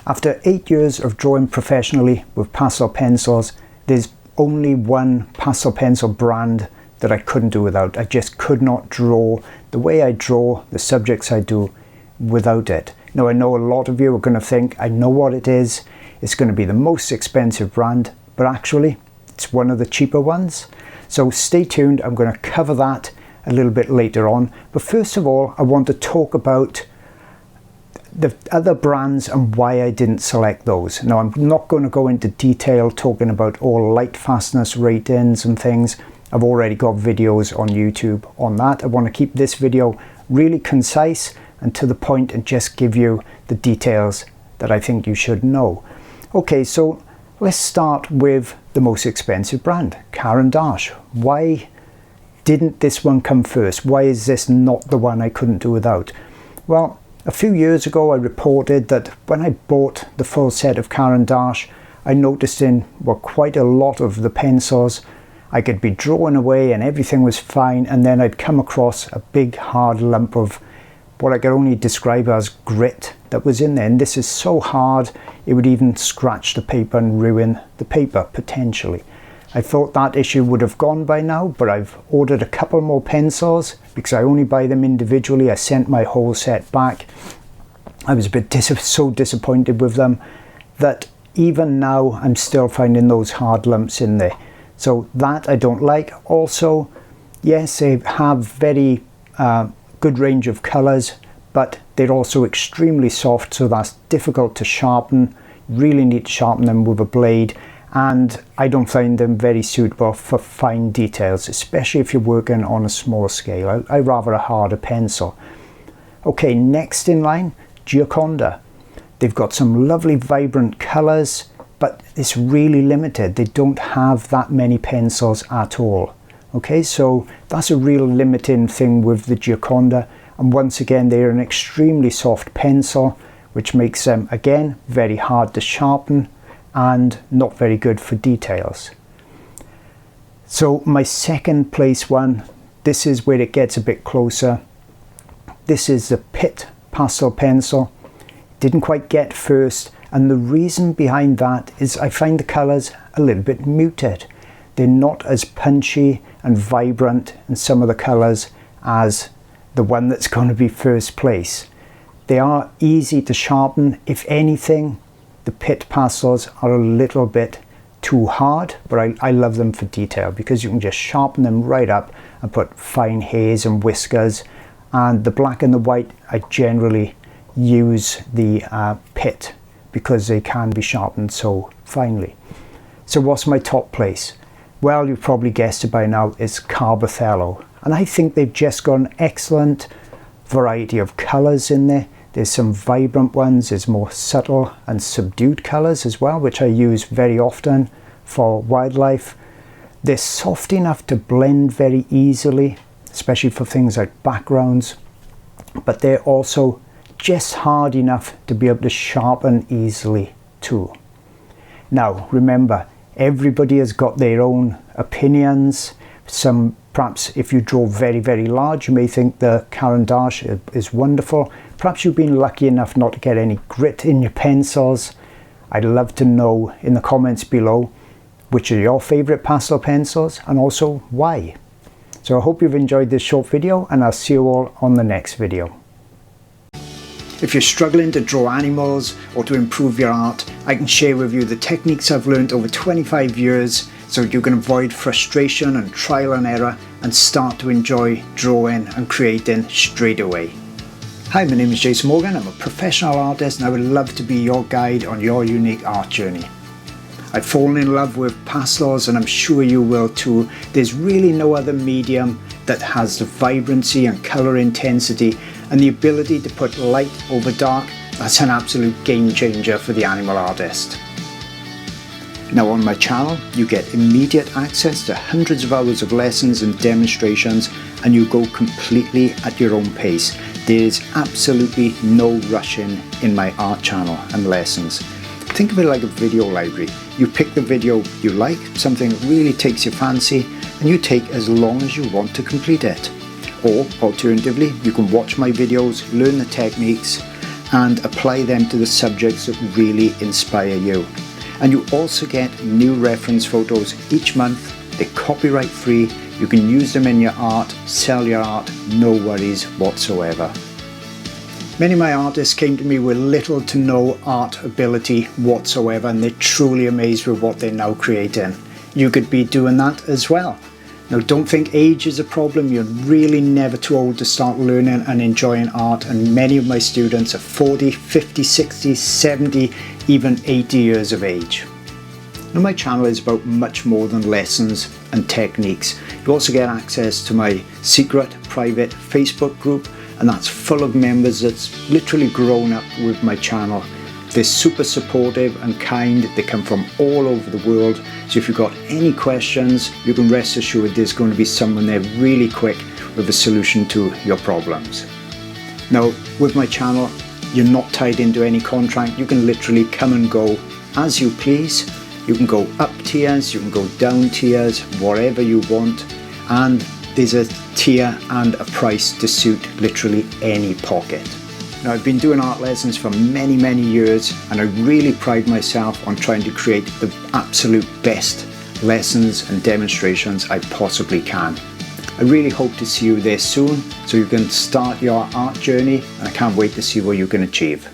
After 8 years of drawing professionally with pastel pencils, there's only one pastel pencil brand that I couldn't do without. I just could not draw the way I draw, the subjects I do, without it. Now I know a lot of you are going to think, I know what it is, it's going to be the most expensive brand, but actually it's one of the cheaper ones. So stay tuned, I'm going to cover that a little bit later on. But first of all, I want to talk about the other brands and why I didn't select those. Now I'm not going to go into detail talking about all light fastness ratings and things. I've already got videos on YouTube on that. I want to keep this video really concise and to the point and just give you the details that I think you should know. Okay, so let's start with the most expensive brand, Caran d'Ache. Why didn't this one come first? Why is this not the one I couldn't do without? Well, a few years ago I reported that when I bought the full set of Caran d'Ache, I noticed in quite a lot of the pencils I could be drawing away and everything was fine, and then I'd come across a big hard lump of what I could only describe as grit that was in there. And this is so hard it would even scratch the paper and ruin the paper potentially. I thought that issue would have gone by now, but I've ordered a couple more pencils because I only buy them individually. I sent my whole set back. I was a bit so disappointed with them that even now I'm still finding those hard lumps in there. So that I don't like. Also, yes, they have very good range of colors, but they're also extremely soft, so that's difficult to sharpen. You really need to sharpen them with a blade, and I don't find them very suitable for fine details, especially if you're working on a small scale. I rather a harder pencil. Okay, next in line, Gioconda. They've got some lovely vibrant colors, but it's really limited. They don't have that many pencils at all. Okay, so that's a real limiting thing with the Gioconda. And once again, they're an extremely soft pencil, which makes them, again, very hard to sharpen and not very good for details. So my second place one, this is where it gets a bit closer. This is the Pitt Pastel Pencil. Didn't quite get first, and the reason behind that is I find the colors a little bit muted. They're not as punchy and vibrant in some of the colors as the one that's going to be first place. They are easy to sharpen. If anything, the Pitt pastels are a little bit too hard, but I love them for detail because you can just sharpen them right up and put fine hairs and whiskers. And the black and the white, I generally use the Pitt because they can be sharpened so finely. So what's my top place? Well, you've probably guessed it by now, it's Carbothello. And I think they've just got an excellent variety of colors in there. There's some vibrant ones, there's more subtle and subdued colors as well, which I use very often for wildlife. They're soft enough to blend very easily, especially for things like backgrounds, but they're also just hard enough to be able to sharpen easily too. Now remember, everybody has got their own opinions. Some, perhaps if you draw very large, you may think the Caran d'Ache is wonderful. Perhaps you've been lucky enough not to get any grit in your pencils. I'd love to know in the comments below which are your favorite pastel pencils and also why. So I hope you've enjoyed this short video, and I'll see you all on the next video. If you're struggling to draw animals or to improve your art, I can share with you the techniques I've learned over 25 years so you can avoid frustration and trial and error and start to enjoy drawing and creating straight away. Hi, my name is Jason Morgan. I'm a professional artist and I would love to be your guide on your unique art journey. I've fallen in love with pastels and I'm sure you will too. There's really no other medium that has the vibrancy and colour intensity and the ability to put light over dark. That's an absolute game changer for the animal artist. Now on my channel, you get immediate access to hundreds of hours of lessons and demonstrations, and you go completely at your own pace. There's absolutely no rushing in my art channel and lessons. Think of it like a video library. You pick the video you like, something that really takes your fancy, and you take as long as you want to complete it. Or alternatively, you can watch my videos, learn the techniques, and apply them to the subjects that really inspire you. And you also get new reference photos each month. They're copyright free. You can use them in your art, sell your art, no worries whatsoever. Many of my artists came to me with little to no art ability whatsoever, and they're truly amazed with what they're now creating. You could be doing that as well. Now, don't think age is a problem. You're really never too old to start learning and enjoying art, and many of my students are 40, 50, 60, 70, even 80 years of age. Now, my channel is about much more than lessons and techniques. You also get access to my secret private Facebook group, and that's full of members that's literally grown up with my channel. They're super supportive and kind. They come from all over the world. So if you've got any questions, you can rest assured there's going to be someone there really quick with a solution to your problems. Now, with my channel, you're not tied into any contract. You can literally come and go as you please. You can go up tiers, you can go down tiers, whatever you want. And there's a tier and a price to suit literally any pocket. Now, I've been doing art lessons for many, many years, and I really pride myself on trying to create the absolute best lessons and demonstrations I possibly can. I really hope to see you there soon so you can start your art journey, and I can't wait to see what you can achieve.